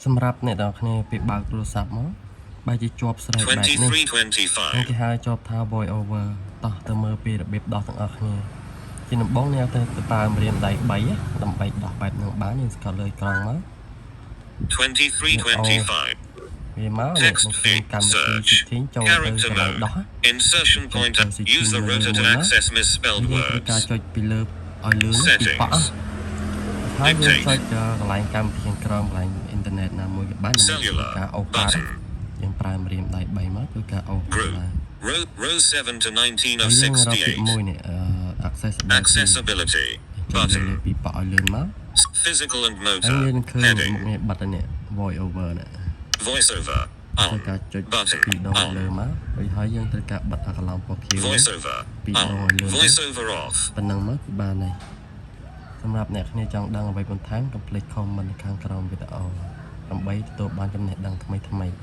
សម្រាប់អ្នកទាំងគ្នាពេលបើកទូរស័ព្ទមកបើជាជាប់ស្រេចបែបនេះនឹងគេហៅជាប់ថា voice over តោះទៅមើលពីរបៀបដោះទាំងអស់គ្នាជាដំបូងអ្នកទៅប្រើម្រាមដៃ3ដើម្បីដោះបែបនឹងបានយើងស្កត់លើក្រង់មក2325វាមកនេះនឹងកម្មវិធី setting ចូលទៅកន្លែងដោះ insertion pointer user rotor access misspelled ការ words ចុចពីលើឲ្យលឿនពីប៉ះហើយយើងចុចកន្លែងកម្មវិធីក្រោមកន្លែងអ៊ីនធឺណិតណាមួយក៏បានការអូសការយើងប្រើម្រាមដៃ3មកគឺការអូសបាន row 7 to 19 of 68មួយនេះ accessibility button ពីប៉ះឲ្យលឿនមក physical and motor យើងឃើញ heading មុខនេះបတ်នេះ voice over នេះ voice over on ការចុចពីដងលើមកហើយយើងត្រូវការបិទអាកន្លងពណ៌ខៀវ voice over ពីដងឲ្យលឿន voice over off ប៉ុណ្ណឹងមកគឺបានហើយសម្រាប់អ្នកគ្នាចង់ដឹងអ្វីបន្ថែមកុំភ្លេច comment ខាងក្រោមវីដេអូដើម្បីទទួលបានចំណេះដឹងថ្មីៗ